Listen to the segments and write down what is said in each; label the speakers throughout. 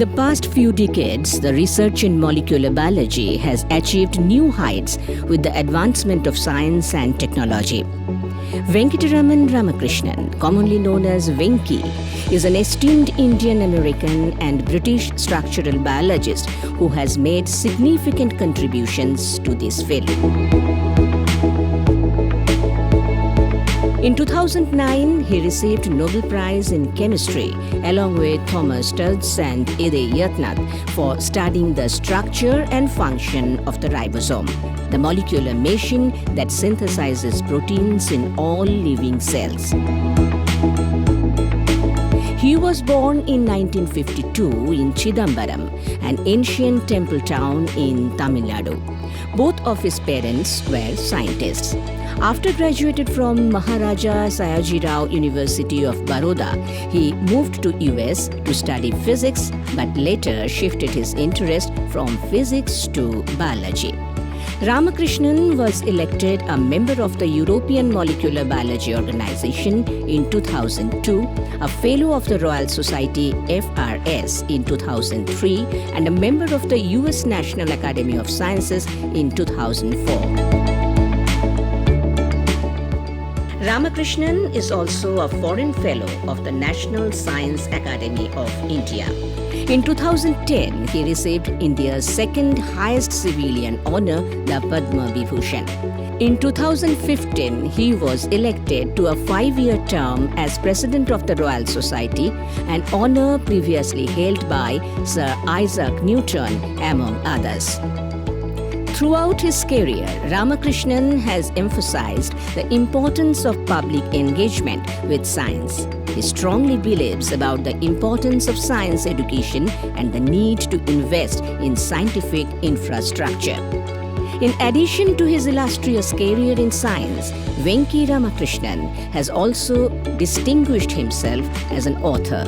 Speaker 1: the past few decades, the research in molecular biology has achieved new heights with the advancement of science and technology. Venki Ramakrishnan, commonly known as Venki, is an esteemed Indian-American and British structural biologist who has made significant contributions to this field. In 2009, he received Nobel Prize in Chemistry along with Thomas Tutts and Ide Yatnath for studying the structure and function of the ribosome, the molecular machine that synthesizes proteins in all living cells. He was born in 1952 in Chidambaram, an ancient temple town in Tamil Nadu. Both of his parents were scientists. After graduated from Maharaja Sayajirao University of Baroda, he moved to US to study physics, but later shifted his interest from physics to biology. Ramakrishnan was elected a member of the European Molecular Biology Organization in 2002, a Fellow of the Royal Society FRS in 2003, and a member of the US National Academy of Sciences in 2004. Ramakrishnan is also a Foreign Fellow of the National Science Academy of India. In 2010, he received India's second highest civilian honor, the Padma Vibhushan. In 2015, he was elected to a 5-year term as President of the Royal Society, an honor previously held by Sir Isaac Newton, among others. Throughout his career, Ramakrishnan has emphasized the importance of public engagement with science. He strongly believes about the importance of science education and the need to invest in scientific infrastructure. In addition to his illustrious career in science, Venki Ramakrishnan has also distinguished himself as an author.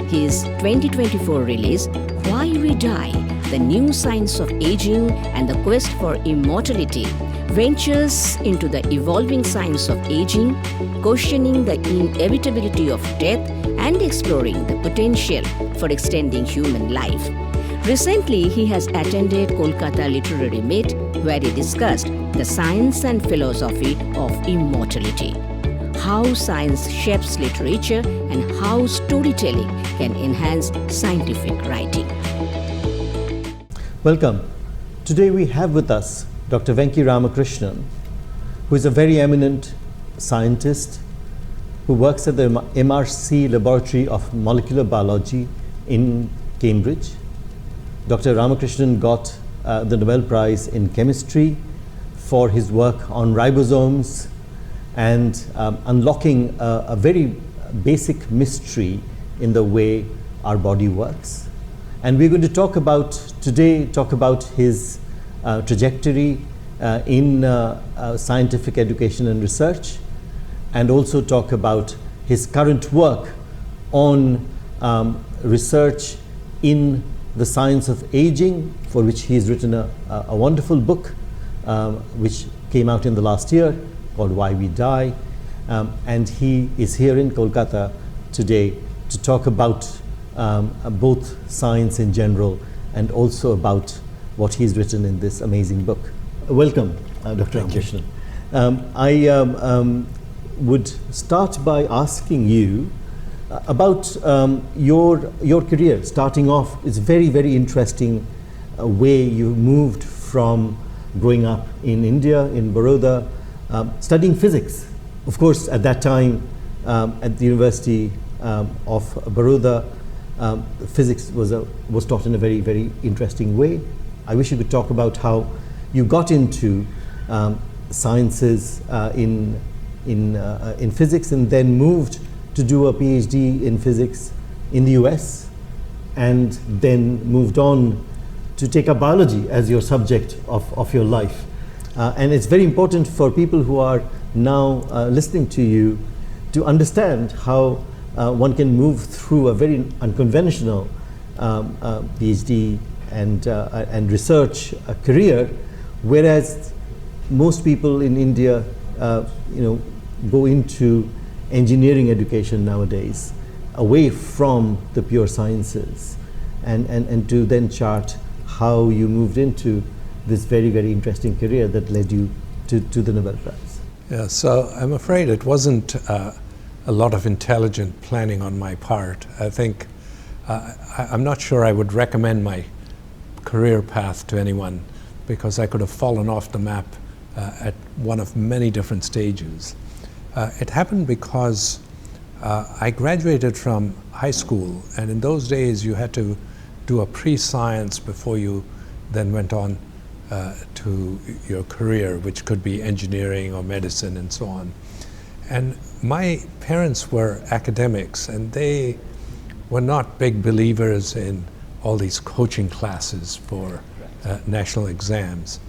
Speaker 1: His 2024 release, Why We Die: The New Science of Aging and the Quest for Immortality, ventures into the evolving science of aging, questioning the inevitability of death and exploring the potential for extending human life. Recently, he has attended Kolkata Literary Meet, where he discussed the science and philosophy of immortality, how science shapes literature, and how storytelling can enhance scientific writing.
Speaker 2: Welcome. Today we have with us Dr. Venki Ramakrishnan, who is a very eminent scientist who works at the MRC Laboratory of Molecular Biology in Cambridge. Dr. Ramakrishnan got the Nobel Prize in Chemistry for his work on ribosomes and unlocking a very basic mystery in the way our body works. And we're going to talk about his trajectory in scientific education and research, and also talk about his current work on research in the science of aging, for which he's written a wonderful book which came out in the last year called Why We Die. And he is here in Kolkata today to talk about both science in general and also about what he's written in this amazing book. Welcome, Dr. Ramakrishnan. I would start by asking you about your career. Starting off, it's very, very interesting way you moved from growing up in India, in Baroda, studying physics. Of course, at that time, at the University of Baroda, physics was taught in a very, very interesting way. I wish you could talk about how you got into sciences in physics and then moved to do a PhD in physics in the US, and then moved on to take up biology as your subject of your life. And it's very important for people who are now listening to you to understand how one can move through a very unconventional PhD and research career, whereas most people in India, go into engineering education nowadays, away from the pure sciences. and to then chart how you moved into this very, very interesting career that led you to the Nobel Prize.
Speaker 3: Yeah, so I'm afraid it wasn't a lot of intelligent planning on my part. I think I'm not sure I would recommend my career path to anyone, because I could have fallen off the map at one of many different stages. It happened because I graduated from high school, and in those days you had to do a pre-science before you then went on to your career, which could be engineering or medicine and so on. And my parents were academics, and they were not big believers in all these coaching classes for national exams.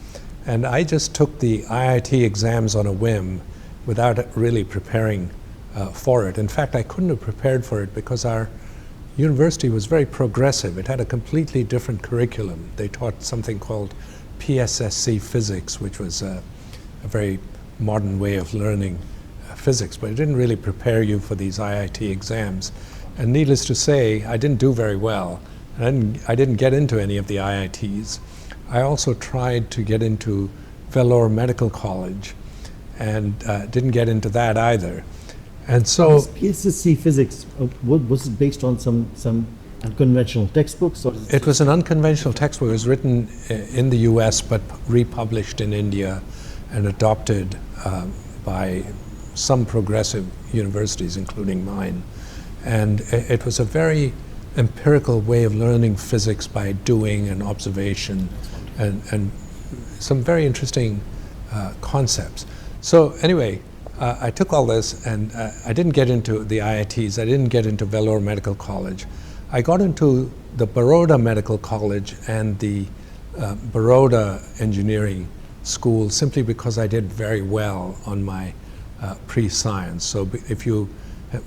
Speaker 3: And I just took the IIT exams on a whim without really preparing for it. In fact, I couldn't have prepared for it because our university was very progressive. It had a completely different curriculum. They taught something called PSSC physics, which was a very modern way of learning physics, but it didn't really prepare you for these IIT exams. And needless to say, I didn't do very well. I didn't get into any of the IITs. I also tried to get into Vellore Medical College and didn't get into that either. And so
Speaker 2: PSSC physics, was it based on some unconventional textbooks? Or
Speaker 3: it was an unconventional textbook. It was written in the US but republished in India and adopted by some progressive universities, including mine. And it was a very empirical way of learning physics by doing and observation and some very interesting concepts. So anyway, I took all this, and I didn't get into the IITs. I didn't get into Vellore Medical College. I got into the Baroda Medical College and the Baroda Engineering School simply because I did very well on my pre-science. So if you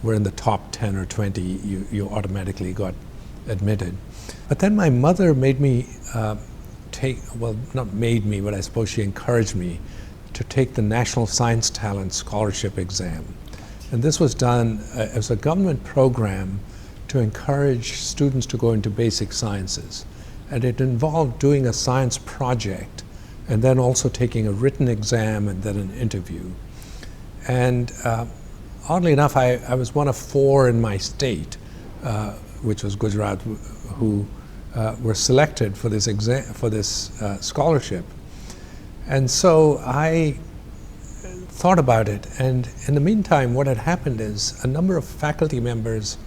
Speaker 3: were in the top 10 or 20, you automatically got admitted. But then my mother made me not made me, but I suppose she encouraged me to take the National Science Talent Scholarship exam. And this was done as a government program to encourage students to go into basic sciences. And it involved doing a science project and then also taking a written exam and then an interview. And oddly enough, I was one of 4 in my state, which was Gujarat, who were selected for this scholarship. And so I thought about it, and in the meantime, what had happened is a number of faculty members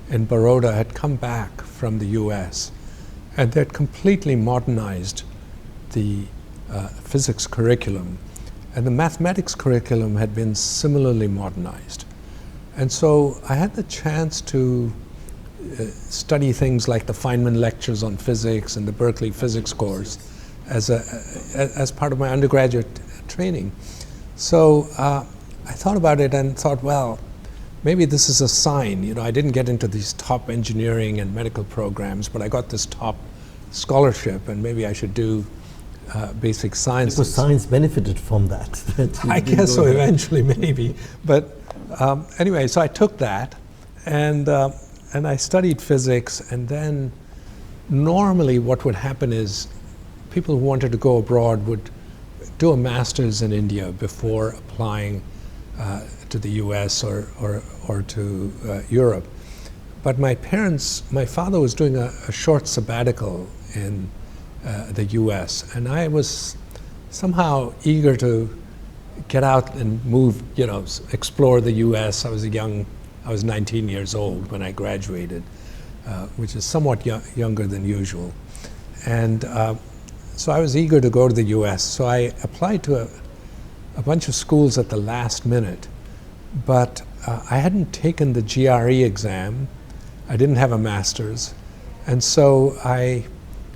Speaker 3: in Baroda had come back from the US, and they'd completely modernized the physics curriculum, and the mathematics curriculum had been similarly modernized. And so I had the chance to study things like the Feynman lectures on physics and the Berkeley physics course as part of my undergraduate training. So I thought about it and thought, well, maybe this is a sign. You know, I didn't get into these top engineering and medical programs, but I got this top scholarship, and maybe I should do basic sciences.
Speaker 2: Because science benefited from that.
Speaker 3: I guess so, eventually, maybe. But anyway, so I took that, and I studied physics, and then normally what would happen is people who wanted to go abroad would do a master's in India before applying to the US or to Europe. But my father was doing a short sabbatical in the US, and I was somehow eager to get out and move, you know, explore the US. I was 19 years old when I graduated, which is somewhat younger than usual. And so I was eager to go to the US. So I applied to a bunch of schools at the last minute, but I hadn't taken the GRE exam. I didn't have a master's. And so I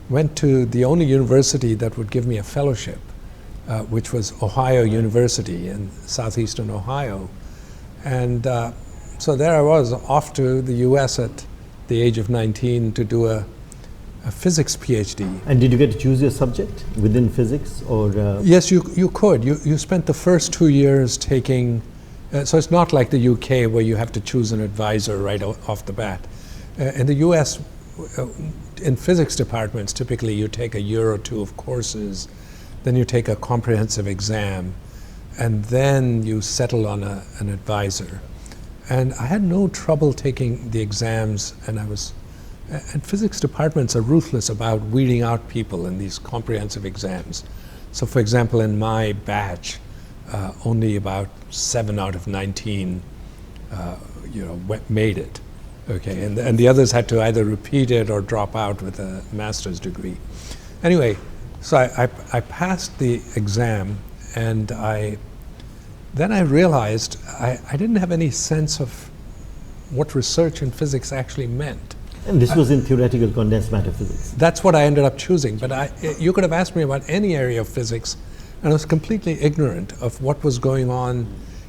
Speaker 3: went to the only university that would give me a fellowship, which was Ohio University in southeastern Ohio. And so there I was, off to the US at the age of 19 to do a physics PhD. And
Speaker 2: did you get to choose your subject within physics, or?
Speaker 3: Yes, you could. You spent the first 2 years taking, so it's not like the UK where you have to choose an advisor right off the bat. In the US, in physics departments, typically you take a year or two of courses, then you take a comprehensive exam, and then you settle on an advisor. And I had no trouble taking the exams, and physics departments are ruthless about weeding out people in these comprehensive exams. So for example, in my batch, only about 7 out of 19 made it. Okay, and the others had to either repeat it or drop out with a master's degree. Anyway, so I passed the exam, and then I realized I didn't have any sense of what research in physics actually meant.
Speaker 2: And this was in theoretical condensed matter physics.
Speaker 3: That's what I ended up choosing, but you could have asked me about any area of physics, and I was completely ignorant of what was going on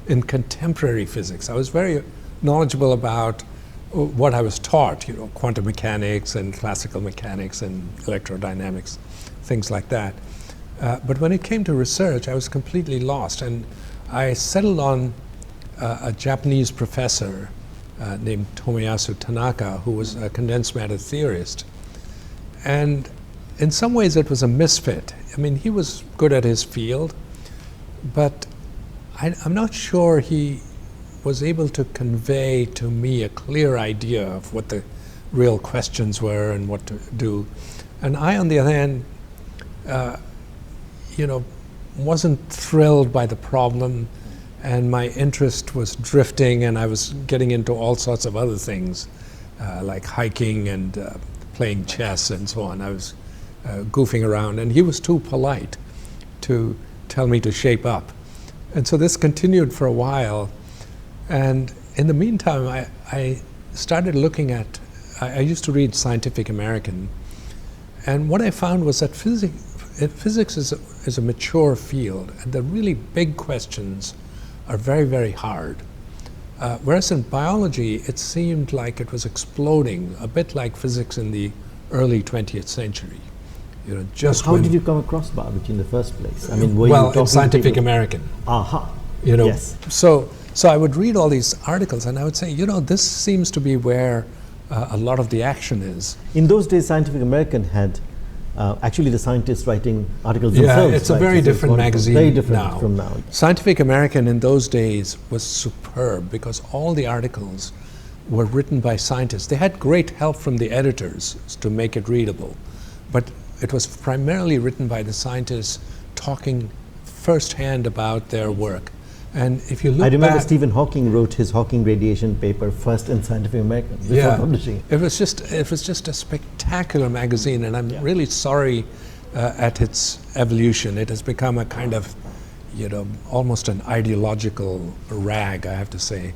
Speaker 3: in contemporary physics. I was very knowledgeable about what I was taught, quantum mechanics and classical mechanics and electrodynamics, things like that. But when it came to research, I was completely lost, and I settled on a Japanese professor named Tomoyasu Tanaka, who was a condensed matter theorist. And in some ways it was a misfit. I mean, he was good at his field, but I'm not sure he was able to convey to me a clear idea of what the real questions were and what to do. And I, on the other hand, wasn't thrilled by the problem, and my interest was drifting, and I was getting into all sorts of other things, like hiking and playing chess and so on. I was goofing around, and he was too polite to tell me to shape up. And so this continued for a while. And in the meantime, I started looking at, I used to read Scientific American, and what I found was that physics is a mature field, and the really big questions are very, very hard. Whereas in biology, it seemed like it was exploding, a bit like physics in the early 20th century.
Speaker 2: How did you come across biology in the first place? I mean, were you talking
Speaker 3: in Scientific American.
Speaker 2: Aha.
Speaker 3: Yes. So I would read all these articles, and I would say, this seems to be where a lot of the action is.
Speaker 2: In those days, Scientific American had actually the scientists writing articles themselves.
Speaker 3: Yeah, it's a very different magazine
Speaker 2: very different
Speaker 3: now.
Speaker 2: From now.
Speaker 3: Scientific American in those days was superb because all the articles were written by scientists. They had great help from the editors to make it readable, but it was primarily written by the scientists talking firsthand about their work. And if you look
Speaker 2: I remember
Speaker 3: back,
Speaker 2: Stephen Hawking wrote his Hawking radiation paper first in Scientific American before publishing it.
Speaker 3: It was just a spectacular magazine, and I'm really sorry at its evolution. It has become a kind of, almost an ideological rag, I have to say.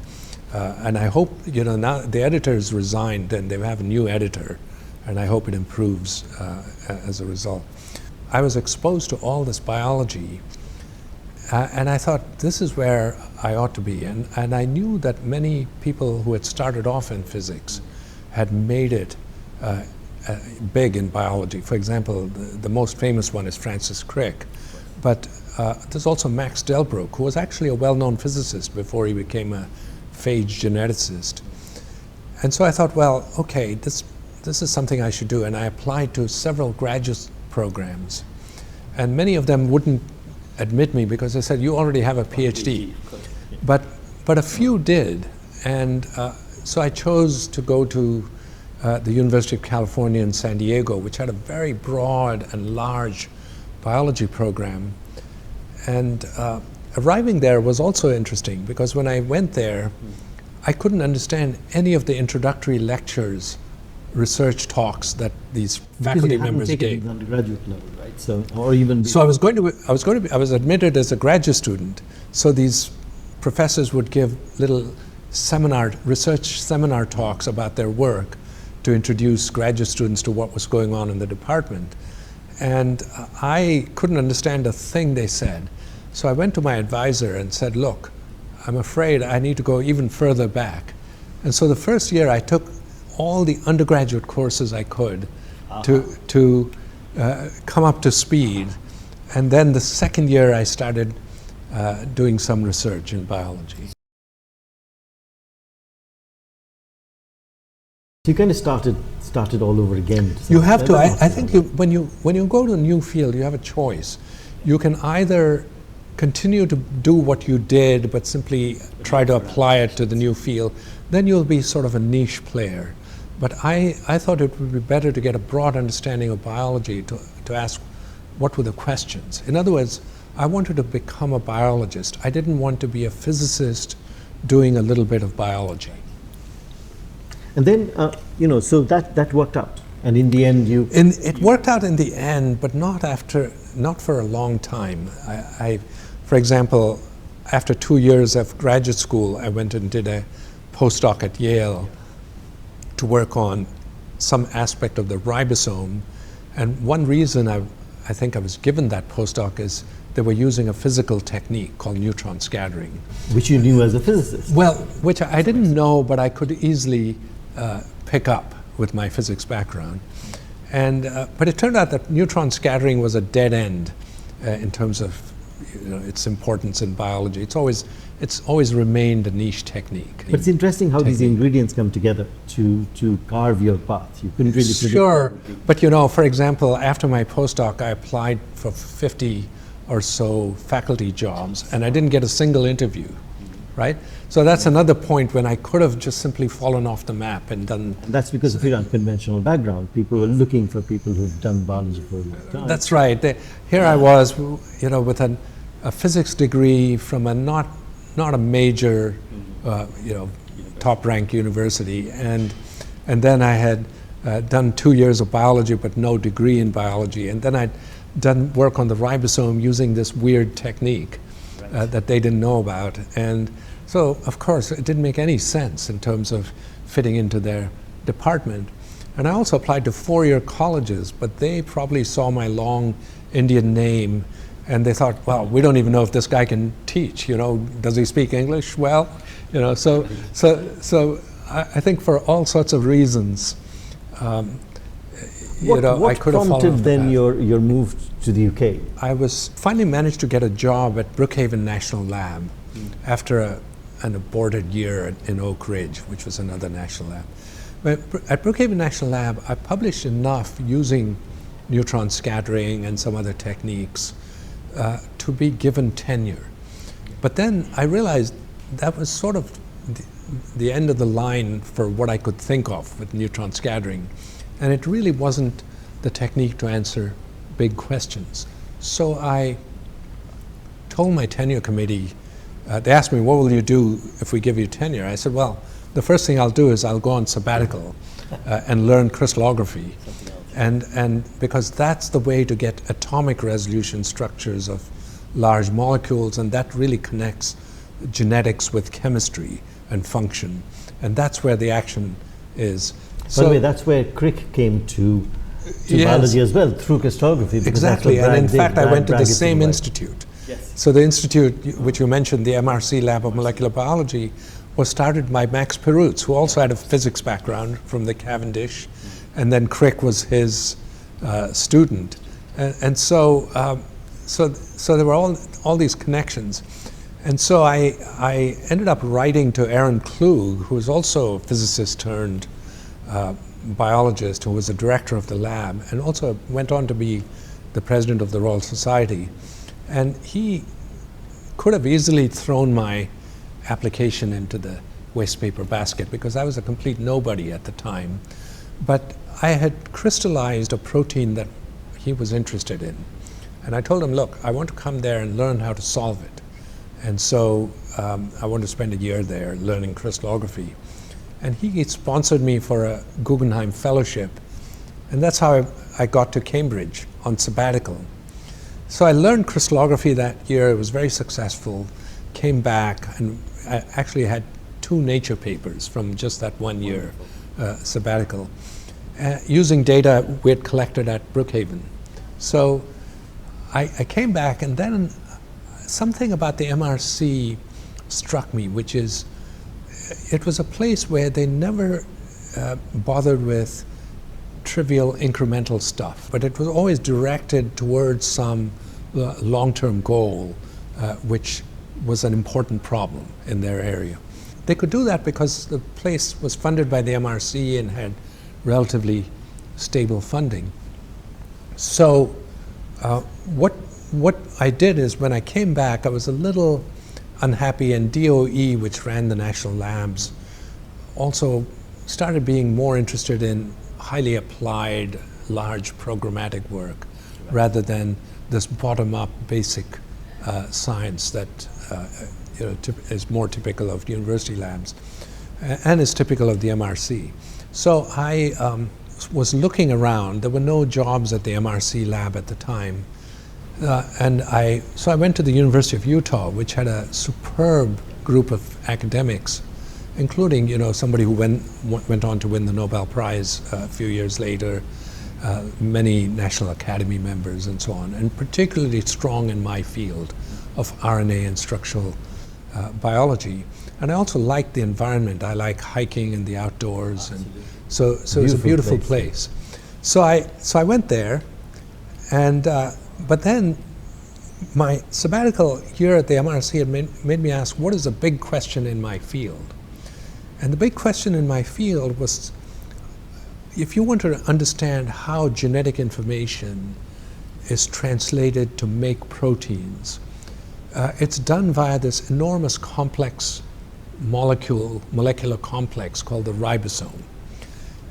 Speaker 3: And I hope, now the editor's resigned and they have a new editor, and I hope it improves as a result. I was exposed to all this biology, and I thought, this is where I ought to be. And I knew that many people who had started off in physics had made it big in biology. For example, the most famous one is Francis Crick. But there's also Max Delbruck, who was actually a well-known physicist before he became a phage geneticist. And so I thought, well, okay, this is something I should do. And I applied to several graduate programs. And many of them wouldn't admit me because they said, you already have a PhD. But a few did. And so I chose to go to the University of California in San Diego, which had a very broad and large biology program. And arriving there was also interesting because when I went there, I couldn't understand any of the introductory lectures, research talks that these faculty members gave.
Speaker 2: Undergraduate level, right? So, or even.
Speaker 3: So I was admitted as a graduate student. So these professors would give little research seminar talks about their work to introduce graduate students to what was going on in the department. And I couldn't understand a thing they said. So I went to my advisor and said, look, I'm afraid I need to go even further back. And so the first year I took all the undergraduate courses I could to come up to speed. And then the second year I started doing some research in biology.
Speaker 2: You kind of started all over again.
Speaker 3: You have to. I think when you go to a new field, you have a choice. You can either continue to do what you did, but simply try to apply it to the new field. Then you'll be sort of a niche player. But I thought it would be better to get a broad understanding of biology to ask what were the questions. In other words, I wanted to become a biologist. I didn't want to be a physicist doing a little bit of biology.
Speaker 2: And then, so that worked out. And in the end,
Speaker 3: it worked out in the end, but not for a long time. For example, after 2 years of graduate school, I went and did a postdoc at Yale to work on some aspect of the ribosome. And one reason I think I was given that postdoc is they were using a physical technique called neutron scattering.
Speaker 2: Which you knew as a physicist.
Speaker 3: Well, which I didn't know, but I could easily pick up with my physics background. But it turned out that neutron scattering was a dead end in terms of its importance in biology. It's always remained a niche technique.
Speaker 2: But it's interesting how these ingredients come together to carve your path. You couldn't really predict.
Speaker 3: Sure, but for example, after my postdoc, I applied for 50 or so faculty jobs, and I didn't get a single interview, right? So that's another point when I could have just simply fallen off the map and done.
Speaker 2: And that's because of your unconventional background. People were looking for people who've done biology for a long time.
Speaker 3: That's right. Here I was, with a physics degree from a not a major, top-ranked university, and then I had done 2 years of biology but no degree in biology, and then I'd done work on the ribosome using this weird technique that they didn't know about, and so of course it didn't make any sense in terms of fitting into their department. And I also applied to four-year colleges, but they probably saw my long Indian name and they thought, well, we don't even know if this guy can teach, does he speak English well? So I think for all sorts of reasons, I could have
Speaker 2: What prompted then your move to the UK?
Speaker 3: I finally managed to get a job at Brookhaven National Lab after an aborted year in Oak Ridge, which was another national lab. But at Brookhaven National Lab, I published enough using neutron scattering and some other techniques to be given tenure. But then I realized that was sort of the end of the line for what I could think of with neutron scattering. And it really wasn't the technique to answer big questions. So I told my tenure committee, they asked me, what will you do if we give you tenure? I said, well, the first thing I'll do is I'll go on sabbatical and learn crystallography. And because that's the way to get atomic resolution structures of large molecules, and that really connects genetics with chemistry and function. And that's where the action is.
Speaker 2: By the way, that's where Crick came to yes, biology as well, through crystallography.
Speaker 3: Exactly, and in fact I went to the same institute.
Speaker 2: Yes.
Speaker 3: So the institute, which you mentioned, the MRC Lab of Molecular Biology, was started by Max Perutz, who also had a physics background from the Cavendish, and then Crick was his student. And so there were all these connections. And so I ended up writing to Aaron Klug, who was also a physicist turned biologist, who was the director of the lab, and also went on to be the president of the Royal Society. And he could have easily thrown my application into the waste paper basket because I was a complete nobody at the time. But I had crystallized a protein that he was interested in. And I told him, look, I want to come there and learn how to solve it. And so I want to spend a year there learning crystallography. And he sponsored me for a Guggenheim Fellowship. And that's how I got to Cambridge on sabbatical. So I learned crystallography that year. It was very successful. Came back, and I actually had 2 Nature papers from just that 1 year sabbatical, using data we had collected at Brookhaven. So I came back, and then something about the MRC struck me, which is it was a place where they never bothered with trivial incremental stuff, but it was always directed towards some long-term goal, which was an important problem in their area. they could do that because the place was funded by the MRC and had relatively stable funding. So what I did is when I came back, I was a little unhappy, and DOE, which ran the national labs, also started being more interested in highly applied, large programmatic work rather than this bottom-up basic science that is more typical of university labs and is typical of the MRC. So I was looking around. There were no jobs at the MRC lab at the time. So I went to the University of Utah, which had a superb group of academics, including somebody who went on to win the Nobel Prize a few years later, many National Academy members and so on, and particularly strong in my field of RNA and structural biology. And I also liked the environment. I like hiking in the outdoors, and so it was a beautiful place. So I went there, and but then my sabbatical year at the MRC had made me ask, what is a big question in my field? And the big question in my field was, if you want to understand how genetic information is translated to make proteins, it's done via this enormous complex molecular complex called the ribosome.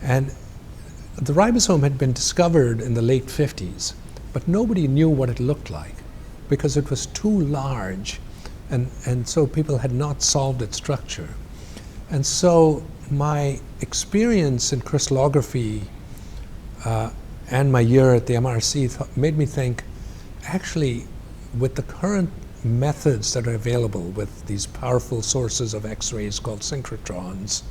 Speaker 3: And the ribosome had been discovered in the late 50s, but nobody knew what it looked like because it was too large, and so people had not solved its structure. And so my experience in crystallography and my year at the MRC made me think, actually, with the current methods that are available with these powerful sources of X-rays called synchrotrons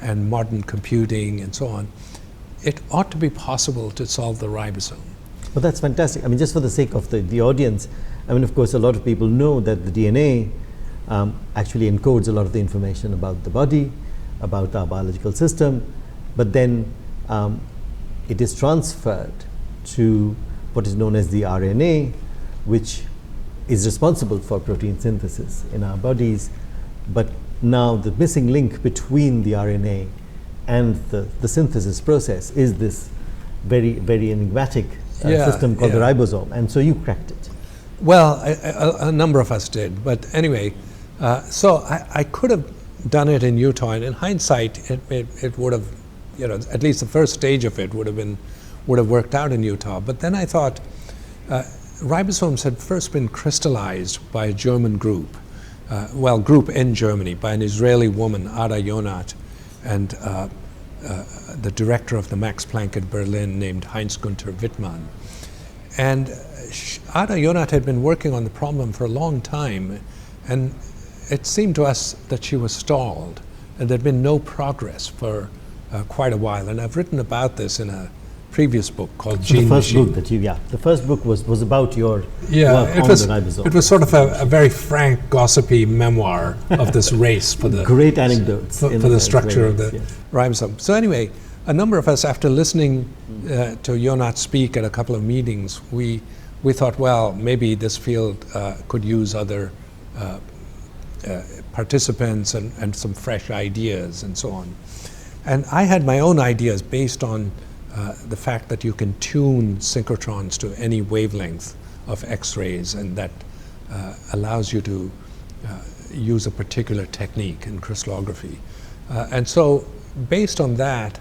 Speaker 3: and modern computing and so on, it ought to be possible to solve the ribosome.
Speaker 2: Well, that's fantastic. I mean, just for the sake of the audience, I mean, of course, a lot of people know that the DNA actually encodes a lot of the information about the body, about our biological system, but then it is transferred to what is known as the RNA, which is responsible for protein synthesis in our bodies. But now the missing link between the RNA and the synthesis process is this very, very enigmatic system called the ribosome, and so you cracked it.
Speaker 3: Well, a number of us did, but anyway, so I could have done it in Utah, and in hindsight, it would have, at least the first stage of it would have worked out in Utah. But then I thought, ribosomes had first been crystallized by a German group, group in Germany, by an Israeli woman, Ada Yonat, and the director of the Max Planck at Berlin named Heinz Günther Wittmann. And Ada Yonat had been working on the problem for a long time, and it seemed to us that she was stalled, and there'd been no progress for quite a while. And I've written about this in a previous book called Gene Machine.
Speaker 2: The first book was about your work on the ribosome.
Speaker 3: It was sort of a very frank, gossipy memoir of this race for the
Speaker 2: great anecdotes
Speaker 3: for the structure of the ribosome. So anyway, a number of us, after listening to Yonat speak at a couple of meetings, we thought, well, maybe this field could use other participants and some fresh ideas and so on. And I had my own ideas based on the fact that you can tune synchrotrons to any wavelength of X-rays, and that allows you to use a particular technique in crystallography. And so based on that,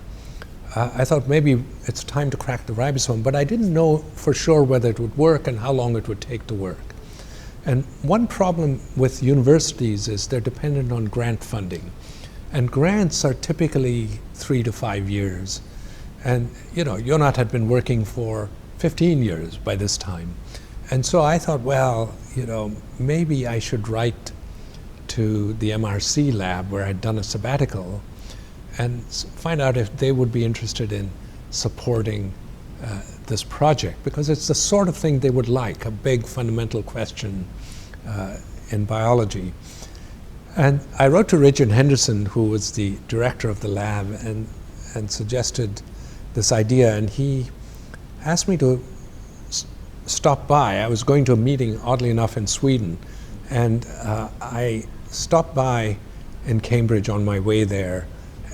Speaker 3: I thought maybe it's time to crack the ribosome, but I didn't know for sure whether it would work and how long it would take to work. And one problem with universities is they're dependent on grant funding. And grants are typically 3 to 5 years. And Yonat had been working for 15 years by this time. And so I thought, well, maybe I should write to the MRC lab where I'd done a sabbatical and find out if they would be interested in supporting this project, because it's the sort of thing they would like, a big fundamental question in biology. And I wrote to Richard Henderson, who was the director of the lab, and suggested this idea, and he asked me to stop by. I was going to a meeting, oddly enough, in Sweden, and I stopped by in Cambridge on my way there.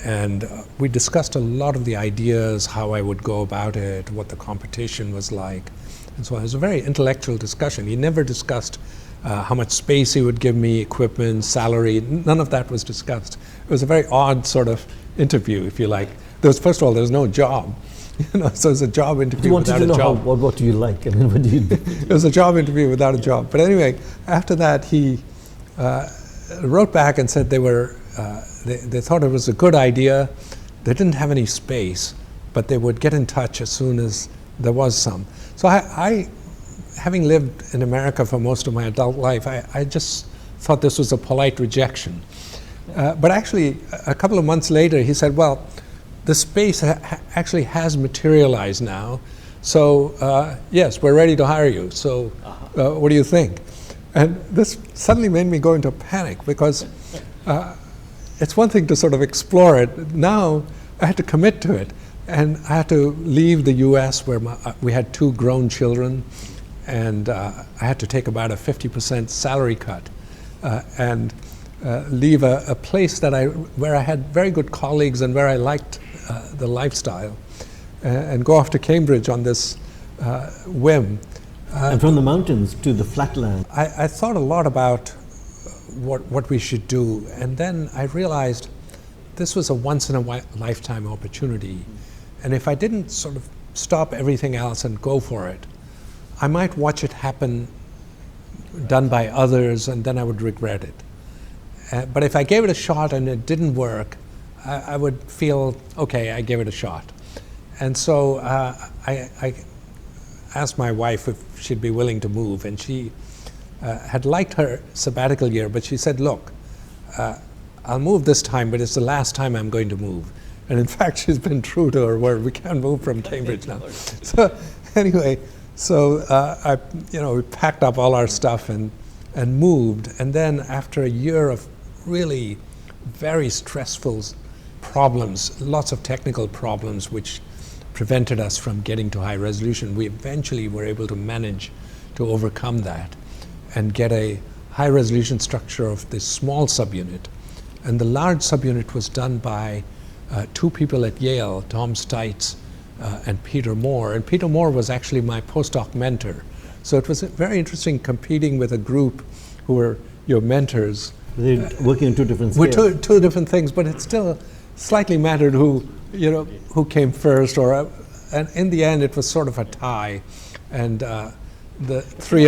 Speaker 3: And we discussed a lot of the ideas, how I would go about it, what the competition was like, and so on. It was a very intellectual discussion. He never discussed how much space he would give me, equipment, salary. None of that was discussed. It was a very odd sort of interview, if you like. First of all, there was no job. So it was a job interview without a job.
Speaker 2: What do you like? I mean, what do you do?
Speaker 3: It was a job interview without a job. But anyway, after that, he wrote back and said they thought it was a good idea. They didn't have any space, but they would get in touch as soon as there was some. So I having lived in America for most of my adult life, I just thought this was a polite rejection. But actually, a couple of months later, he said, well, the space actually has materialized now. So yes, we're ready to hire you. So what do you think? And this suddenly made me go into panic, because it's one thing to sort of explore it. Now I had to commit to it. And I had to leave the US, where we had 2 grown children, and I had to take about a 50% salary cut and leave a place where I had very good colleagues and where I liked the lifestyle, and go off to Cambridge on this whim.
Speaker 2: And from the mountains to the flatland.
Speaker 3: I thought a lot about what we should do, and then I realized this was a once-in-a-lifetime opportunity. And if I didn't sort of stop everything else and go for it, I might watch it happen, done by others, and then I would regret it. But if I gave it a shot and it didn't work, I would feel, okay, I gave it a shot. And so I asked my wife if she'd be willing to move, and she had liked her sabbatical year, but she said, look, I'll move this time, but it's the last time I'm going to move. And in fact, she's been true to her word. We can't move from Cambridge now. So anyway, we packed up all our stuff and moved. And then after a year of really very stressful problems, lots of technical problems which prevented us from getting to high resolution, we eventually were able to manage to overcome that and get a high resolution structure of this small subunit. And the large subunit was done by 2 people at Yale, Tom Stites and Peter Moore. And Peter Moore was actually my postdoc mentor. So it was very interesting competing with a group who were your mentors.
Speaker 2: They're working on 2 different scales.
Speaker 3: With two different things, but it still slightly mattered who came first. And in the end, it was sort of a tie. And the three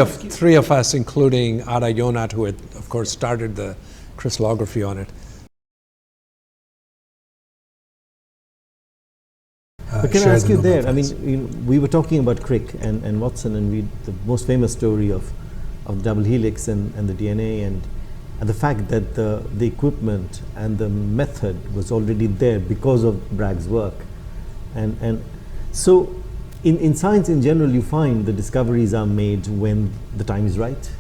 Speaker 3: of us, including Ada Yonat, who had, of course, started the crystallography on it.
Speaker 2: But can I ask you there? I mean, we were talking about Crick and Watson, and the most famous story of double helix and the DNA, and the fact that the equipment and the method was already there because of Bragg's work, and so in science in general, you find the discoveries are made when the time is right,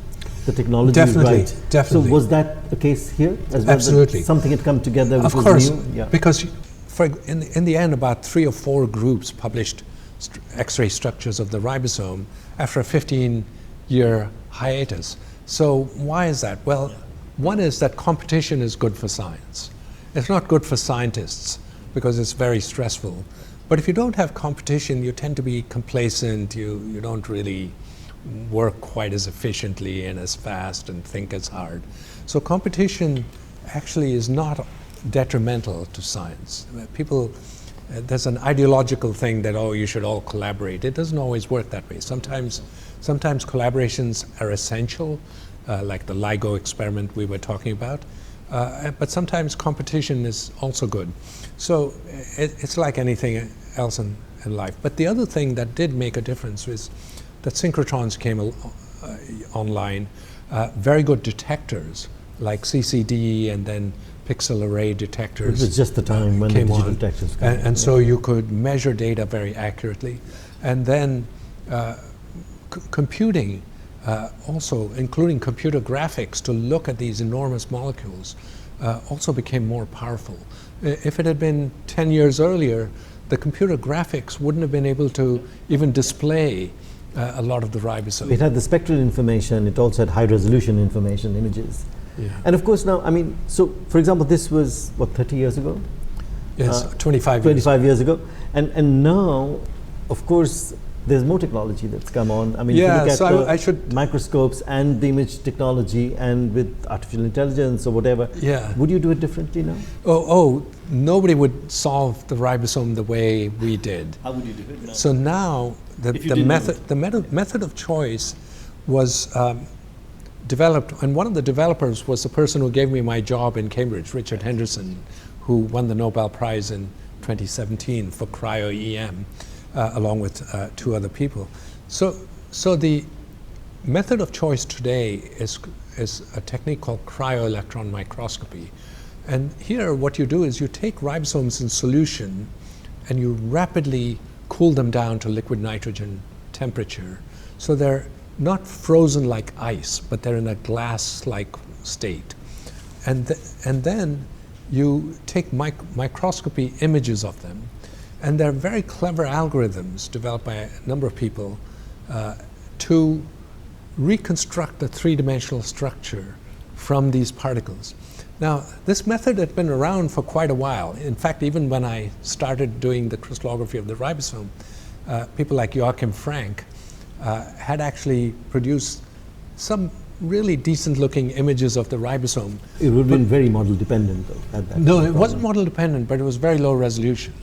Speaker 2: the technology is right.
Speaker 3: Definitely.
Speaker 2: So was that the case here as well?
Speaker 3: Absolutely.
Speaker 2: Something had come together which
Speaker 3: was new? Of course,
Speaker 2: yeah.
Speaker 3: Because in the end, about 3 or 4 groups published X-ray structures of the ribosome after a 15-year hiatus. So why is that? Well, one is that competition is good for science. It's not good for scientists because it's very stressful. But if you don't have competition, you tend to be complacent. You don't really work quite as efficiently and as fast and think as hard. So competition actually is not detrimental to science. There's an ideological thing that, you should all collaborate. It doesn't always work that way. Sometimes collaborations are essential, like the LIGO experiment we were talking about, but sometimes competition is also good. So it's like anything else in life. But the other thing that did make a difference was that synchrotrons came online, very good detectors like CCD and then pixel array detectors.
Speaker 2: It was just the time when the digital detectors came.
Speaker 3: And so you could measure data very accurately. And then computing, also including computer graphics to look at these enormous molecules, also became more powerful. If it had been 10 years earlier, the computer graphics wouldn't have been able to even display a lot of the ribosome.
Speaker 2: It had the spectral information, it also had high resolution information, images. And of course now, I mean, so for example, this was, what, 30 years ago?
Speaker 3: Yes, 25 years.
Speaker 2: 25 years ago. And now, of course, there's more technology that's come on. I mean, if you look at
Speaker 3: so
Speaker 2: the
Speaker 3: I should
Speaker 2: microscopes and the image technology and with artificial intelligence or whatever, would you do it differently now?
Speaker 3: Nobody would solve the ribosome the way we did.
Speaker 2: How would you do it now?
Speaker 3: So now the method of choice was developed, and one of the developers was the person who gave me my job in Cambridge, Richard Henderson, who won the Nobel Prize in 2017 for cryo-EM, along with 2 other people. So the method of choice today is a technique called cryo-electron microscopy. And here what you do is you take ribosomes in solution and you rapidly cool them down to liquid nitrogen temperature. So they're not frozen like ice, but they're in a glass-like state. And then you take microscopy images of them. And there are very clever algorithms developed by a number of people to reconstruct the 3-dimensional structure from these particles. Now, this method had been around for quite a while. In fact, even when I started doing the crystallography of the ribosome, people like Joachim Frank had actually produced some really decent-looking images of the ribosome.
Speaker 2: It would have been very model dependent, though, at that
Speaker 3: No,
Speaker 2: time,
Speaker 3: it wasn't model dependent, but it was very low resolution.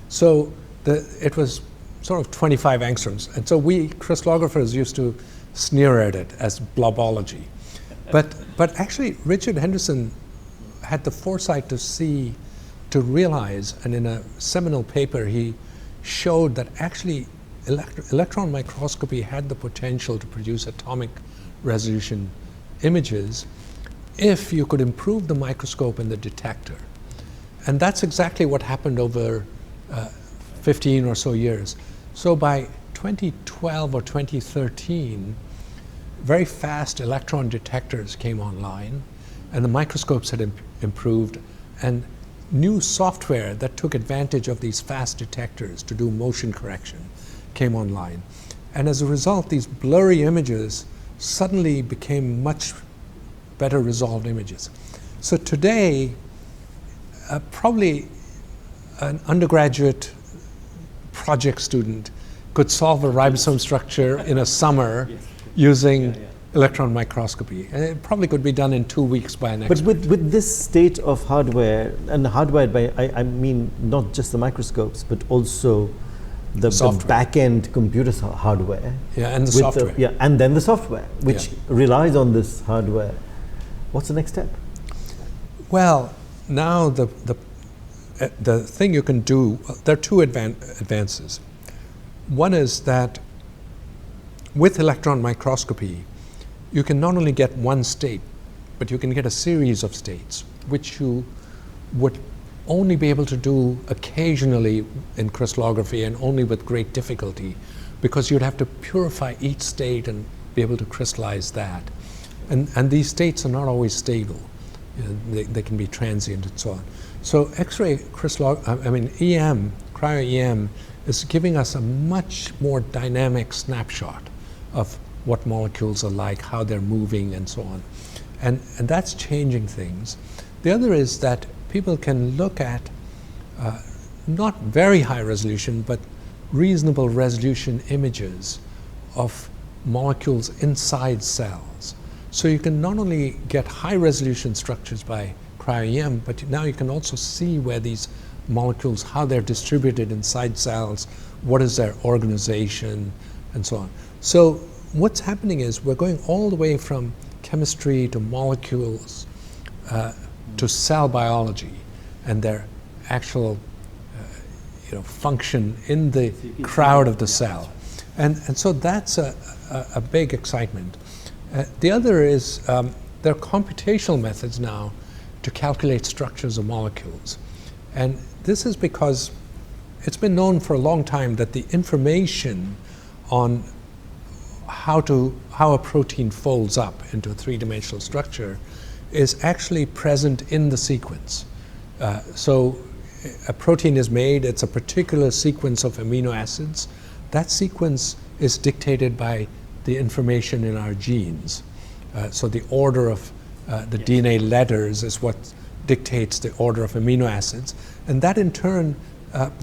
Speaker 3: So it was sort of 25 angstroms. And so we crystallographers used to sneer at it as blobology. But actually, Richard Henderson had the foresight to realize, and in a seminal paper, he showed that actually electron microscopy had the potential to produce atomic resolution images if you could improve the microscope and the detector. And that's exactly what happened over 15 or so years. So by 2012 or 2013, very fast electron detectors came online, and the microscopes had improved, and new software that took advantage of these fast detectors to do motion correction came online. And as a result, these blurry images suddenly became much better resolved images. So today, probably an undergraduate project student could solve a ribosome structure in a summer using electron microscopy. And it probably could be done in 2 weeks by an expert.
Speaker 2: But with this state of hardware, and hardware by, I mean not just the microscopes, but also the back-end computer hardware.
Speaker 3: Yeah, and the software.
Speaker 2: And then the software, which relies on this hardware. What's the next step?
Speaker 3: Well, now the thing you can do, there are 2 advances. One is that with electron microscopy, you can not only get one state, but you can get a series of states, which you would only be able to do occasionally in crystallography and only with great difficulty, because you'd have to purify each state and be able to crystallize that. And these states are not always stable. You know, they can be transient and so on. So X-ray EM, cryo-EM, is giving us a much more dynamic snapshot of what molecules are like, how they're moving, and so on. And that's changing things. The other is that people can look at not very high resolution, but reasonable resolution images of molecules inside cells. So you can not only get high resolution structures by cryo-EM, but now you can also see where these molecules, how they're distributed inside cells, what is their organization, and so on. So what's happening is we're going all the way from chemistry to molecules to cell biology and their actual function in the crowd of the cell. And so that's a big excitement. The other is there are computational methods now to calculate structures of molecules. And this is because it's been known for a long time that the information on how a protein folds up into a 3-dimensional structure is actually present in the sequence. So a protein is made, it's a particular sequence of amino acids. That sequence is dictated by the information in our genes. So the order of the DNA letters is what dictates the order of amino acids, and that in turn,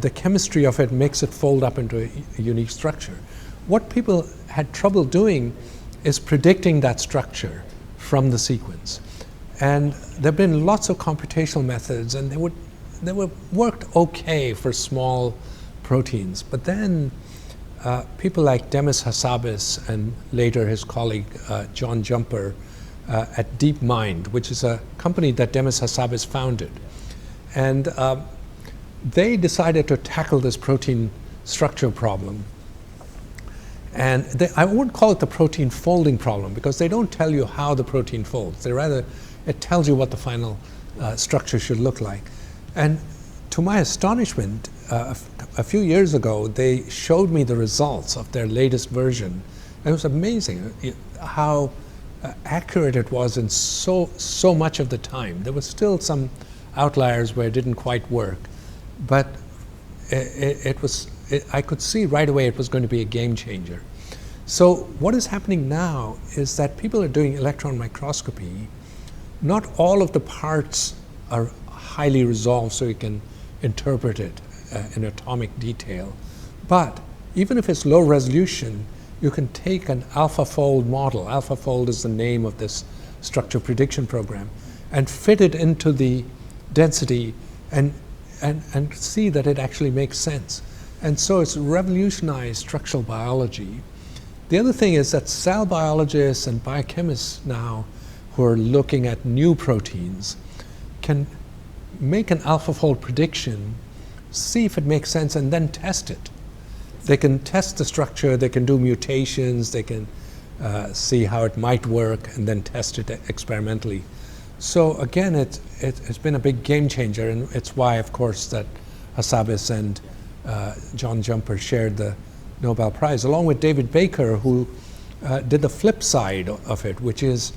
Speaker 3: the chemistry of it makes it fold up into a unique structure. What people had trouble doing is predicting that structure from the sequence. And there have been lots of computational methods, and they worked okay for small proteins. But then people like Demis Hassabis and later his colleague John Jumper at DeepMind, which is a company that Demis Hassabis founded. And they decided to tackle this protein structure problem. And I won't call it the protein folding problem, because they don't tell you how the protein folds. It tells you what the final structure should look like. And to my astonishment, a few years ago, they showed me the results of their latest version. And it was amazing how accurate it was in so much of the time. There was still some outliers where it didn't quite work, but I could see right away it was going to be a game changer. So what is happening now is that people are doing electron microscopy. Not all of the parts are highly resolved so you can interpret it in atomic detail. But even if it's low resolution, you can take an AlphaFold model. AlphaFold is the name of this structure prediction program, and fit it into the density and see that it actually makes sense. And so it's revolutionized structural biology. The other thing is that cell biologists and biochemists now who are looking at new proteins can make an AlphaFold prediction, see if it makes sense, and then test it. They can test the structure, they can do mutations, they can see how it might work, and then test it experimentally. So again, it's been a big game changer, and it's why, of course, that Hassabis and John Jumper shared the Nobel Prize, along with David Baker, who did the flip side of it, which is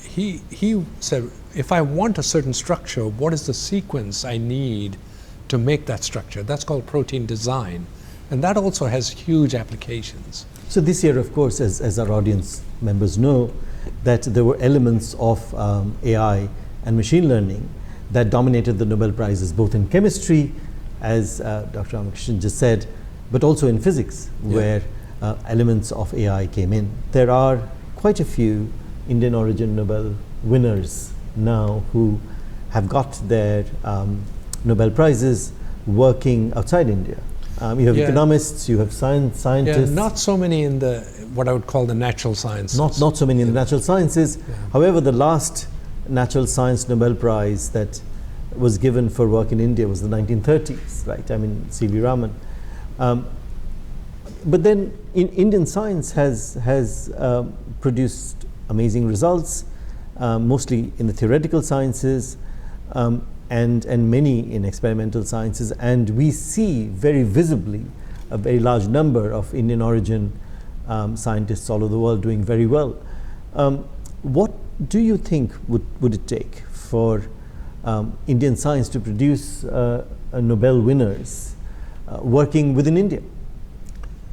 Speaker 3: he said, if I want a certain structure, what is the sequence I need to make that structure? That's called protein design. And that also has huge applications.
Speaker 2: So this year, of course, as our audience members know, that there were elements of AI and machine learning that dominated the Nobel Prizes, both in chemistry, as Dr. Ramakrishnan just said, but also in physics, where elements of AI came in. There are quite a few Indian origin Nobel winners now who have got their Nobel Prizes working outside India. You have economists, you have scientists.
Speaker 3: Yeah, not so many in the what I would call the natural sciences.
Speaker 2: Not so many in the natural sciences. Yeah. However, the last natural science Nobel Prize that was given for work in India was the 1930s, right? I mean, C.V. Raman. But then Indian science has produced amazing results, mostly in the theoretical sciences, and many in experimental sciences, and we see very visibly a very large number of Indian origin scientists all over the world doing very well. What do you think would it take for Indian science to produce Nobel winners working within India?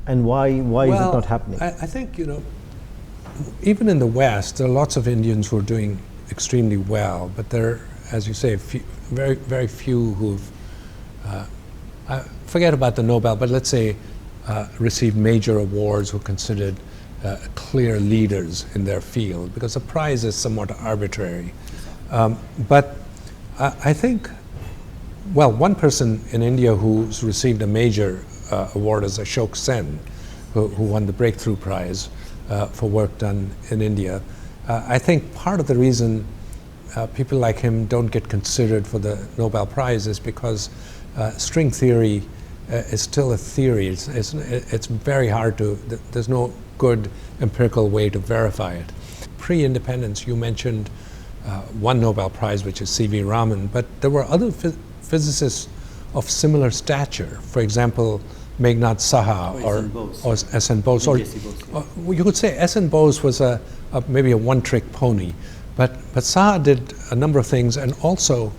Speaker 2: And why is it not happening?
Speaker 3: I think, even in the West, there are lots of Indians who are doing extremely well, but there are, as you say, very, very few who've, forget about the Nobel, but let's say received major awards, who are considered clear leaders in their field, because the prize is somewhat arbitrary. But I think, well, one person in India who's received a major award is Ashok Sen, who won the Breakthrough Prize for work done in India. I think part of the reason people like him don't get considered for the Nobel Prize is because string theory is still a theory. It's very hard to, there's no good empirical way to verify it. Pre-independence, you mentioned one Nobel Prize, which is C.V. Raman, but there were other physicists of similar stature. For example, Meghnad Saha or S.N. Bose. Or you could say S.N. Bose was maybe a one-trick pony, but Saha did a number of things, and also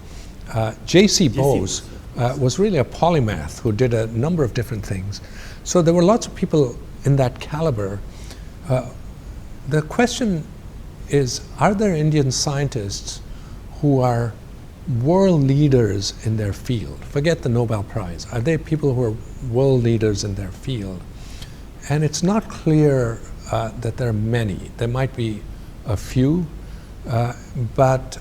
Speaker 3: J.C. Bose was really a polymath who did a number of different things. So there were lots of people in that caliber. The question is, are there Indian scientists who are world leaders in their field? Forget the Nobel Prize. Are they people who are world leaders in their field? And it's not clear that there are many. There might be a few, but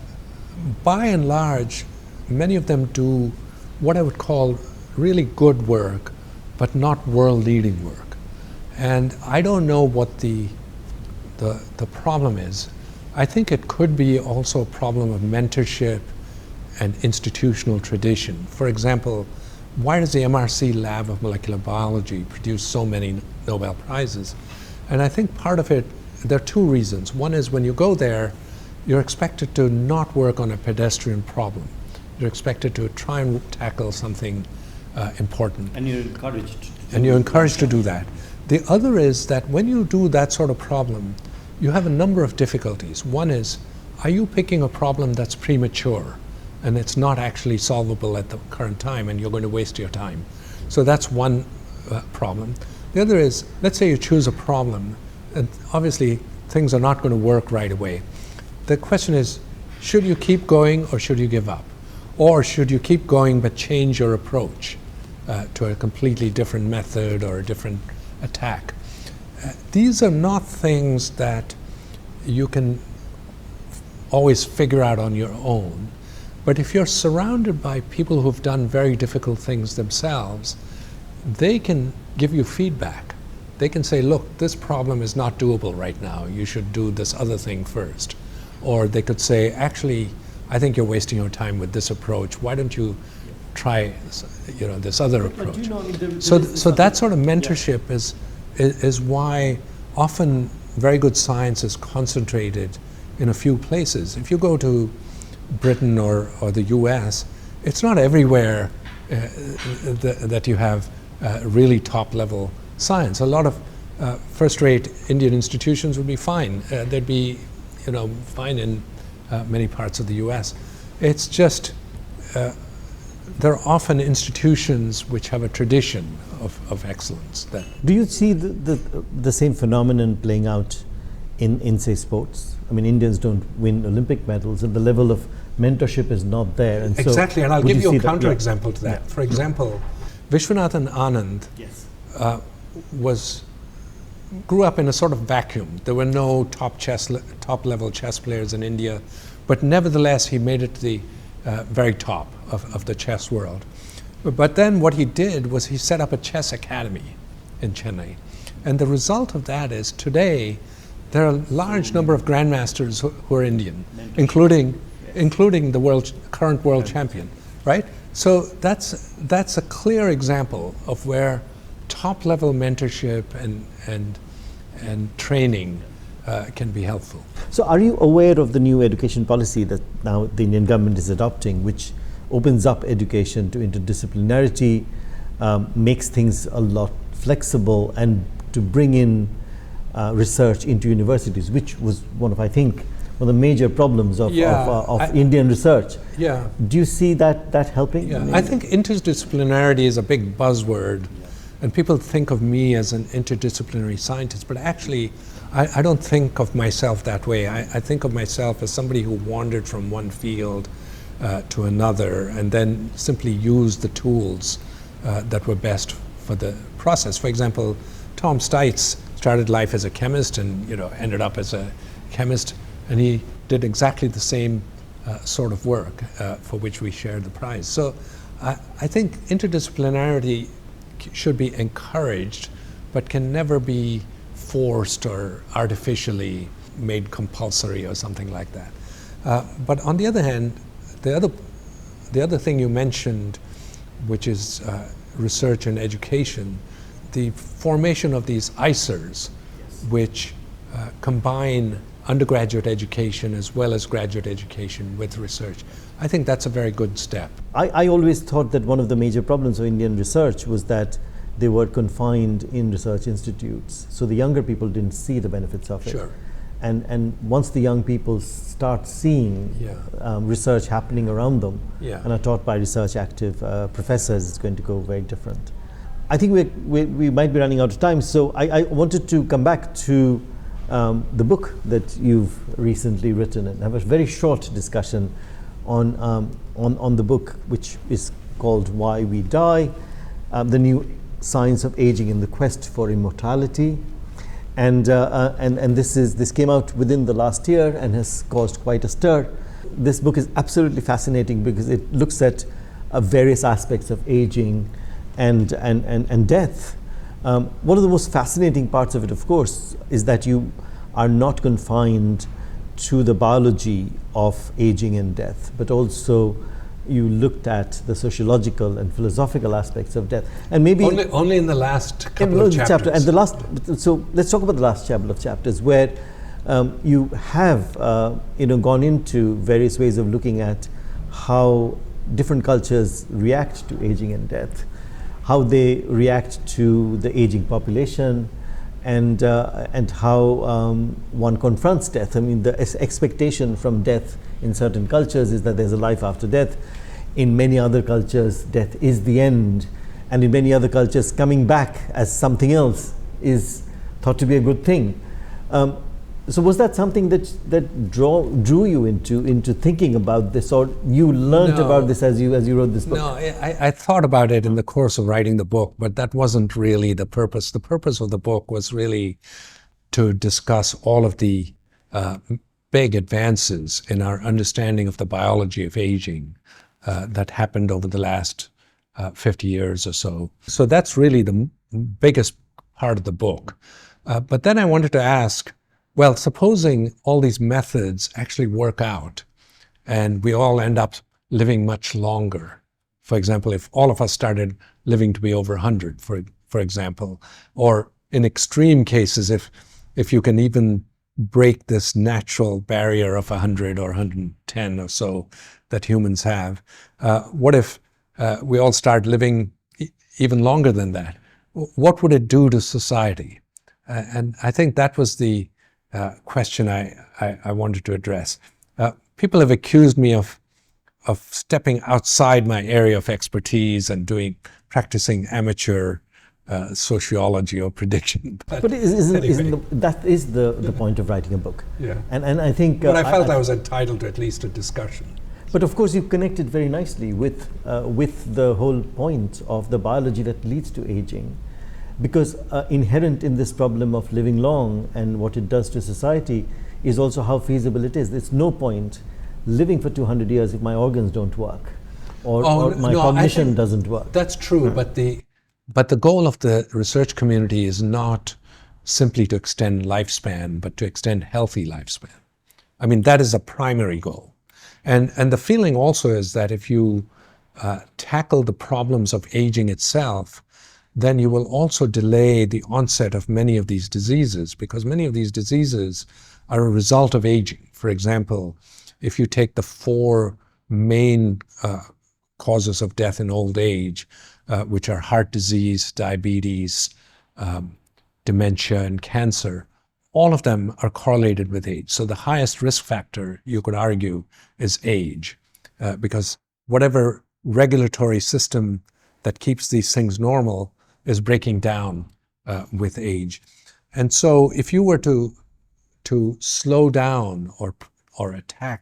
Speaker 3: by and large, many of them do what I would call really good work, but not world-leading work. And I don't know what the problem is. I think it could be also a problem of mentorship and institutional tradition. For example, why does the MRC lab of molecular biology produce so many Nobel Prizes? And I think part of it, there are two reasons. One is when you go there, you're expected to not work on a pedestrian problem. You're expected to try and tackle something important.
Speaker 2: And you're encouraged.
Speaker 3: And you're encouraged to do that. The other is that when you do that sort of problem, you have a number of difficulties. One is, are you picking a problem that's premature and it's not actually solvable at the current time and you're going to waste your time? So that's one problem. The other is, let's say you choose a problem and obviously things are not going to work right away. The question is, should you keep going or should you give up? Or should you keep going but change your approach to a completely different method or a different attack? These are not things that you can always figure out on your own. But if you're surrounded by people who've done very difficult things themselves, they can give you feedback. They can say, look, this problem is not doable right now. You should do this other thing first. Or they could say, actually, I think you're wasting your time with this approach. Why don't you try, this other approach? So that sort of mentorship is why often very good science is concentrated in a few places. If you go to Britain or the US, it's not everywhere that you have really top-level science. A lot of first-rate Indian institutions would be fine. They'd be, fine in many parts of the US. It's just there are often institutions which have a tradition of excellence.
Speaker 2: Do you see the same phenomenon playing out in say sports? I mean, Indians don't win Olympic medals, and the level of mentorship is not there. And
Speaker 3: exactly,
Speaker 2: so
Speaker 3: and I'll give you a counterexample to that.
Speaker 2: Yeah.
Speaker 3: For example, Vishwanathan Anand grew up in a sort of vacuum. There were no top-level chess players in India, but nevertheless he made it to the very top of the chess world. But then what he did was he set up a chess academy in Chennai. And the result of that is today there are a large number of grandmasters who are Indian, including the current world champion, right? So that's a clear example of where top-level mentorship and training can be helpful.
Speaker 2: So are you aware of the new education policy that now the Indian government is adopting, which opens up education to interdisciplinarity, makes things a lot flexible, and to bring in research into universities, which was one of the major problems of Indian research.
Speaker 3: Yeah.
Speaker 2: Do you see that helping?
Speaker 3: Yeah, I think interdisciplinarity is a big buzzword, and people think of me as an interdisciplinary scientist, but actually I don't think of myself that way. I think of myself as somebody who wandered from one field to another and then simply used the tools that were best for the process. For example, Tom Stites started life as a chemist and ended up as a chemist, and he did exactly the same sort of work for which we shared the prize. So I think interdisciplinarity should be encouraged, but can never be forced or artificially made compulsory or something like that. But on the other hand, the other thing you mentioned, which is research and education, the formation of these ICERs, which combine undergraduate education as well as graduate education with research. I think that's a very good step.
Speaker 2: I always thought that one of the major problems of Indian research was that they were confined in research institutes. So the younger people didn't see the benefits of it.
Speaker 3: Sure.
Speaker 2: And once the young people start seeing research happening around them and are taught by research active professors, it's going to go very different. I think we might be running out of time, so I wanted to come back to the book that you've recently written and have a very short discussion on the book, which is called Why We Die, the new science of aging in the quest for immortality. And this came out within the last year and has caused quite a stir. This book is absolutely fascinating because it looks at various aspects of aging and death. One of the most fascinating parts of it, of course, is that you are not confined to the biology of aging and death, but also you looked at the sociological and philosophical aspects of death, and maybe
Speaker 3: only in the last couple of chapters.
Speaker 2: And the last, so let's talk about the last couple of chapters, where you have gone into various ways of looking at how different cultures react to aging and death, how they react to the aging population, and how one confronts death. I mean, the expectation from death in certain cultures is that there's a life after death. In many other cultures, death is the end. And in many other cultures, coming back as something else is thought to be a good thing. So was that something that drew you into thinking about this, or you learned about this as you wrote this book?
Speaker 3: No, I thought about it in the course of writing the book, but that wasn't really the purpose. The purpose of the book was really to discuss all of the big advances in our understanding of the biology of aging that happened over the last 50 years or so. So that's really the biggest part of the book. But then I wanted to ask, well, supposing all these methods actually work out and we all end up living much longer. For example, if all of us started living to be over 100, for example, or in extreme cases, if you can even break this natural barrier of 100 or 110 or so that humans have, what if we all start living even longer than that? What would it do to society? And I think that was the question I wanted to address. People have accused me of stepping outside my area of expertise and practicing amateur sociology or prediction.
Speaker 2: But that is the point of writing a book.
Speaker 3: Yeah.
Speaker 2: And I think.
Speaker 3: But I felt I was entitled to at least a discussion.
Speaker 2: But of course, you connected very nicely with the whole point of the biology that leads to aging. Because inherent in this problem of living long and what it does to society is also how feasible it is. There's no point living for 200 years if my organs don't work or my cognition doesn't work.
Speaker 3: That's true, but the goal of the research community is not simply to extend lifespan, but to extend healthy lifespan. I mean, that is a primary goal. And the feeling also is that if you tackle the problems of aging itself, then you will also delay the onset of many of these diseases, because many of these diseases are a result of aging. For example, if you take the 4 main causes of death in old age, which are heart disease, diabetes, dementia, and cancer, all of them are correlated with age. So the highest risk factor, you could argue, is age, because whatever regulatory system that keeps these things normal is breaking down with age. And so if you were to slow down or attack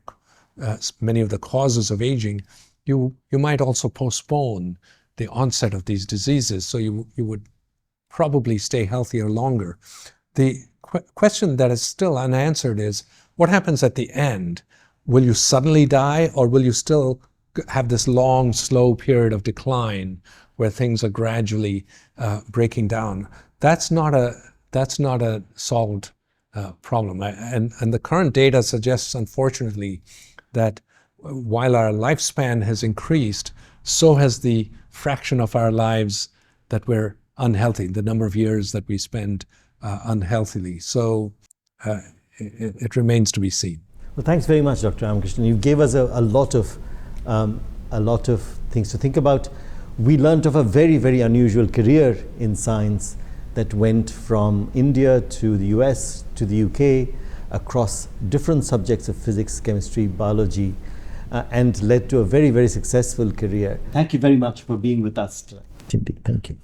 Speaker 3: many of the causes of aging, you might also postpone the onset of these diseases, so you would probably stay healthier longer. The question that is still unanswered is, what happens at the end? Will you suddenly die, or will you still have this long, slow period of decline where things are gradually breaking down? That's not a solved problem. And the current data suggests, unfortunately, that while our lifespan has increased, so has the fraction of our lives that we're unhealthy, the number of years that we spend unhealthily. So it remains to be seen.
Speaker 2: Well, thanks very much, Dr. Ramakrishnan. You gave us a lot of things to think about. We learned of a very, very unusual career in science that went from India to the US to the UK across different subjects of physics, chemistry, biology, and led to a very, very successful career. Thank you very much for being with us tonight. Indeed, thank you.